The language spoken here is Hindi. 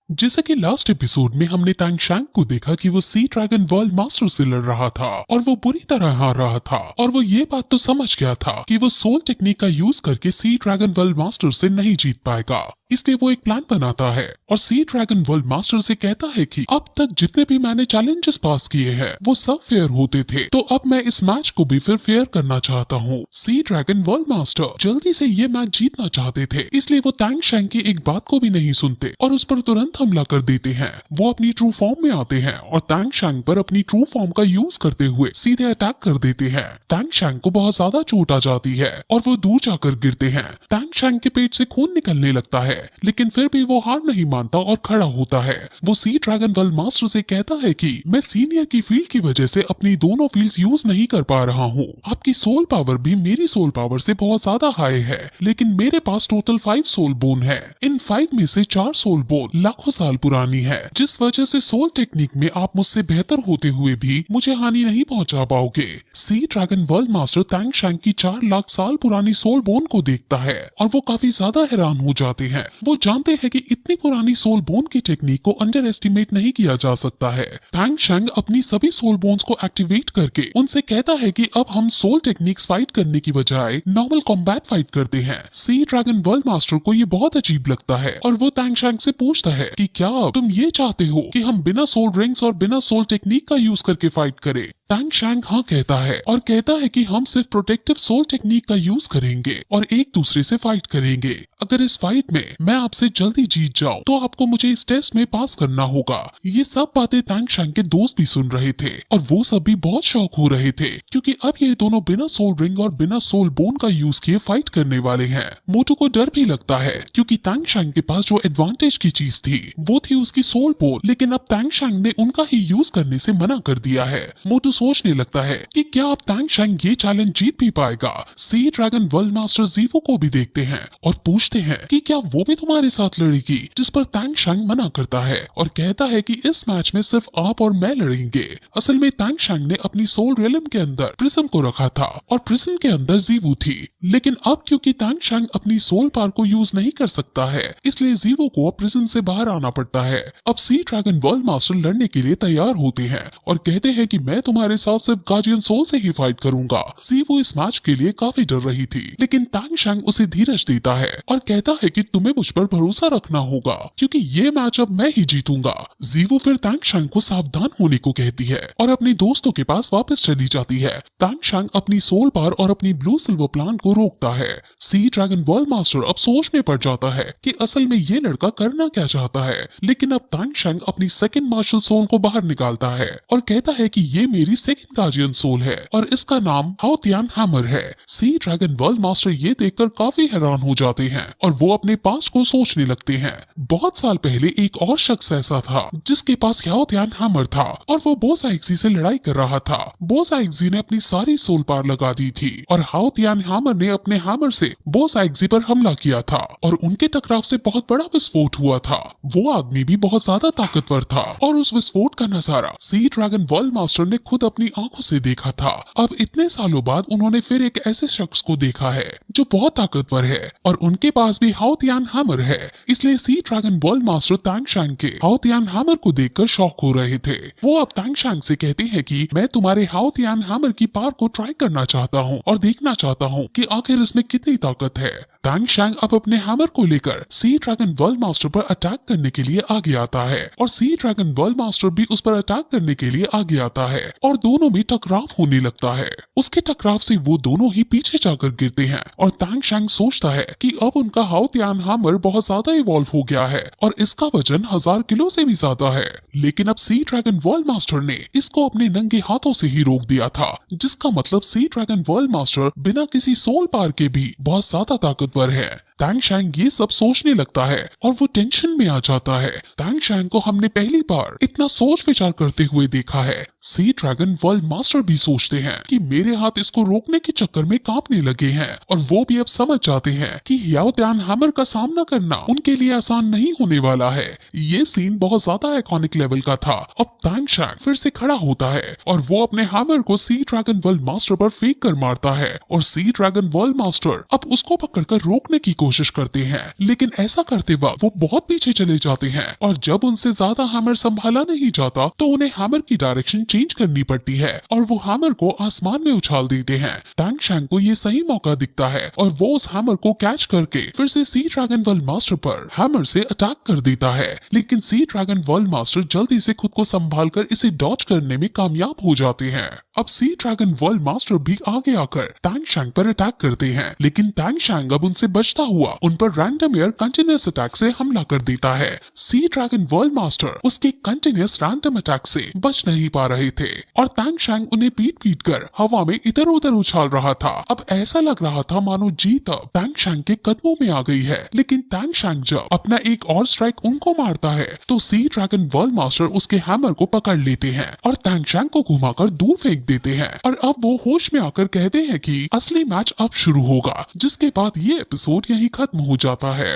जैसा कि लास्ट एपिसोड में हमने तैंग शैंग को देखा कि वो सी ड्रैगन वर्ल्ड मास्टर से लड़ रहा था और वो बुरी तरह हार रहा था और वो ये बात तो समझ गया था कि वो सोल टेक्निक का यूज करके सी ड्रैगन वर्ल्ड मास्टर से नहीं जीत पाएगा। इसलिए वो एक प्लान बनाता है और सी ड्रैगन वर्ल्ड मास्टर से कहता है कि अब तक जितने भी मैंने चैलेंजेस पास किए हैं वो सब फेयर होते थे, तो अब मैं इस मैच को भी फिर फेयर करना चाहता हूँ। सी ड्रैगन वर्ल्ड मास्टर जल्दी से ये मैच जीतना चाहते थे, इसलिए वो तैंग शैंग की एक बात को भी नहीं सुनते और उस पर तुरंत हमला कर देते हैं। वो अपनी ट्रू फॉर्म में आते हैं और तैंग शैंग पर अपनी ट्रू फॉर्म का यूज करते हुए सीधे अटैक कर देते हैं। तैंग शैंग को बहुत ज्यादा चोट आ जाती है और वो दूर जाकर गिरते हैं। तैंग शैंग के पेट से खून निकलने लगता है, लेकिन फिर भी वो हार नहीं मानता और खड़ा होता है। वो सी ड्रैगन वर्ल्ड मास्टर से कहता है कि मैं सीनियर की फील्ड की वजह से अपनी दोनों फील्ड्स यूज नहीं कर पा रहा हूँ। आपकी सोल पावर भी मेरी सोल पावर से बहुत ज्यादा हाई है, लेकिन मेरे पास टोटल 5 सोल बोन है। इन 5 में से 4 सोल बोन लाखों साल पुरानी है, जिस वजह से सोल टेक्निक में आप मुझसे बेहतर होते हुए भी मुझे हानि नहीं पहुंचा पाओगे। सी ड्रैगन वर्ल्ड मास्टर तैंग शैंग की 4 लाख साल पुरानी सोल बोन को देखता है और वो काफी ज्यादा हैरान हो जाते हैं। वो जानते हैं कि इतनी पुरानी सोल बोन की टेक्निक को अंडर एस्टिमेट नहीं किया जा सकता है। तैंग शैंग अपनी सभी सोल बोन्स को एक्टिवेट करके उनसे कहता है कि अब हम सोल टेक्निक्स फाइट करने की बजाय नॉर्मल कॉम्बैट फाइट करते हैं। सी ड्रैगन वर्ल्ड मास्टर को ये बहुत अजीब लगता है और वो तैंग शैंग से पूछता है कि क्या तुम ये चाहते हो कि हम बिना सोल रिंग्स और बिना सोल टेक्निक का यूज करके फाइट करें। तैंग शैंग हाँ कहता है और कहता है कि हम सिर्फ प्रोटेक्टिव सोल टेक्निक का यूज करेंगे और एक दूसरे से फाइट करेंगे। अगर इस फाइट में मैं आपसे जल्दी जीत जाऊं तो आपको मुझे इस टेस्ट में पास करना होगा। ये सब बातें तैंग शैंग के दोस्त भी सुन रहे थे और वो सब भी बहुत शौक हो रहे थे, क्योंकि अब ये दोनों बिना सोल रिंग और बिना सोल बोन का यूज किए फाइट करने वाले हैं। मोटू को डर भी लगता है, क्योंकि तैंग शैंग के पास जो एडवांटेज की चीज थी वो थी उसकी सोल बोन, लेकिन अब तैंग शैंग ने उनका ही यूज करने से मना कर दिया है। मोटू सोचने लगता है कि क्या अब तैंग शैंग ये चैलेंज जीत भी पाएगा। सी ड्रैगन वर्ल्ड मास्टर जीवो को भी देखते हैं और पूछते हैं कि क्या वो भी तुम्हारे साथ लड़ेगी, जिस पर तैंग शैंग मना करता है और कहता है कि इस मैच में सिर्फ आप और मैं लड़ेंगे। असल में तैंग शैंग ने अपनी सोल रियलम के अंदर प्रिज्म को रखा था और प्रिज्म के अंदर जीवो थी, लेकिन अब क्योंकि तैंग शैंग अपनी सोल पावर को यूज नहीं कर सकता है, इसलिए जीवो को अब प्रिज्म से बाहर आना पड़ता है। अब सी ड्रैगन वर्ल्ड मास्टर लड़ने के लिए तैयार होते हैं और कहते हैं कि मैं तुम्हारे साथ सिर्फ गार्डियन सोल से ही फाइट करूंगा। जीवो इस मैच के लिए काफी डर रही थी, लेकिन तैंग शैंग उसे धीरज देता है और कहता है कि तुम्हें मुझ पर भरोसा रखना होगा, क्योंकि ये मैच अब मैं ही जीतूंगा। जीवो फिर तैंग शैंग को सावधान होने को कहती है और अपने दोस्तों के पास वापस चली जाती है। तैंग शैंग अपनी सोल पावर और अपनी ब्लू सिल्वर प्लांट को रोकता है। सी ड्रैगन वर्ल्ड मास्टर अब सोचने पड़ जाता है कि असल में ये लड़का करना क्या चाहता है, लेकिन अब तैंग शैंग अपनी सेकंड मार्शल सोल को बाहर निकालता है और कहता है कि ये मेरी सेकंड गार्डियन सोल है और इसका नाम हाओ तियान हैमर है। सी ड्रैगन वर्ल्ड मास्टर ये देखकर काफी हैरान हो जाते हैं और वो अपने पास्ट को सोचने लगते हैं। बहुत साल पहले एक और शख्स ऐसा था जिसके पास हाओ तियान हैमर था और वो बो साइक्सी से लड़ाई कर रहा था। बो साइक्सी ने अपनी सारी सोल पावर लगा दी थी और हाओ तियान हैमर ने अपने हैमर से बो साइक्सी पर हमला किया था और उनके टकराव से बहुत बड़ा विस्फोट हुआ था। वो आदमी भी बहुत ज्यादा ताकतवर था और उस विस्फोट का नजारा सी ड्रैगन वर्ल्ड मास्टर ने खुद अपनी आंखों से देखा था। अब इतने सालों बाद उन्होंने फिर एक ऐसे शख्स को देखा है जो बहुत ताकतवर है और उनके पास भी हाओ तियान हैमर है, इसलिए सी ड्रैगन वर्ल्ड मास्टर तैंग शैंग के हाओ तियान हैमर को देखकर शॉक हो रहे थे। वो अब तैंग शैंग से कहते हैं कि मैं तुम्हारे हाओ तियान हैमर की पावर को ट्राई करना चाहता हूँ और देखना चाहता हूँ कि आखिर इसमें कितनी ताकत है। तैंग शैंग अब अपने हैमर को लेकर सी ड्रैगन वर्ल्ड मास्टर पर अटैक करने के लिए आगे आता है और सी ड्रैगन वर्ल्ड मास्टर भी उस पर अटैक करने के लिए आगे आता है और दोनों में टकराव होने लगता है। उसके टकराव से वो दोनों ही पीछे जाकर गिरते हैं और तैंग शैंग सोचता है कि अब उनका हाओ तियान हैमर बहुत ज्यादा इवॉल्व हो गया है और इसका वजन 1000 किलो से भी ज्यादा है, लेकिन अब सी ड्रैगन वर्ल्ड मास्टर ने इसको अपने नंगे हाथों से ही रोक दिया था, जिसका मतलब सी ड्रैगन वर्ल्ड मास्टर बिना किसी सोल पावर के भी बहुत ज्यादा ताकतवर है। तैंग शैंग ये सब सोचने लगता है और वो टेंशन में आ जाता है। तैंग शैंग को हमने पहली बार इतना सोच विचार करते हुए देखा है। सी ड्रैगन वर्ल्ड मास्टर भी सोचते हैं कि मेरे हाथ इसको रोकने के चक्कर में कांपने लगे हैं और वो भी अब समझ जाते हैं कि हाओ तियान हैमर का सामना करना उनके लिए आसान नहीं होने वाला है। ये सीन बहुत ज्यादा आइकॉनिक लेवल का था। अब तैंग शैंग फिर से खड़ा होता है और वो अपने हैमर को सी ड्रैगन वर्ल्ड मास्टर पर फेंक कर मारता है और सी ड्रैगन वर्ल्ड मास्टर अब उसको पकड़कर रोकने की कोशिश करते हैं, लेकिन ऐसा करते वक्त वो बहुत पीछे चले जाते हैं और जब उनसे ज्यादा हैमर संभाला नहीं जाता तो उन्हें हैमर की डायरेक्शन चेंज करनी पड़ती है और वो हैमर को आसमान में उछाल देते हैं। टैंग शैंग को ये सही मौका दिखता है और वो उस हैमर को कैच करके फिर से सी ड्रैगन वर्ल्ड मास्टर पर हैमर से अटैक कर देता है, लेकिन सी ड्रैगन वर्ल्ड मास्टर जल्दी से खुद को संभाल कर इसे डॉज करने में कामयाब हो जाते हैं। अब सी ड्रैगन वर्ल्ड मास्टर भी आगे आकर टैंग शैंग पर अटैक करते हैं, लेकिन टैंग शैंग अब उनसे बचता हुआ उन पर रैंडम एयर कंटिन्यूअस अटैक से हमला कर देता है। सी ड्रैगन वर्ल्ड मास्टर उसके कंटिन्यूअस रैंडम अटैक से बच नहीं पा रहे थे और टैंग शैंग उन्हें पीट कर हवा में इधर उधर उछाल रहा था। अब ऐसा लग रहा था मानो जीत अब टैंग शैंग के कदमों में आ गई है, लेकिन टैंग शैंग जब अपना एक और स्ट्राइक उनको मारता है तो सी ड्रैगन वर्ल्ड मास्टर उसके हैमर को पकड़ लेते हैं और टैंग शैंग को घुमाकर दूर फेंक देते हैं और अब वो होश में आकर कहते हैं कि असली मैच अब शुरू होगा, जिसके बाद ये एपिसोड यहीं खत्म हो जाता है।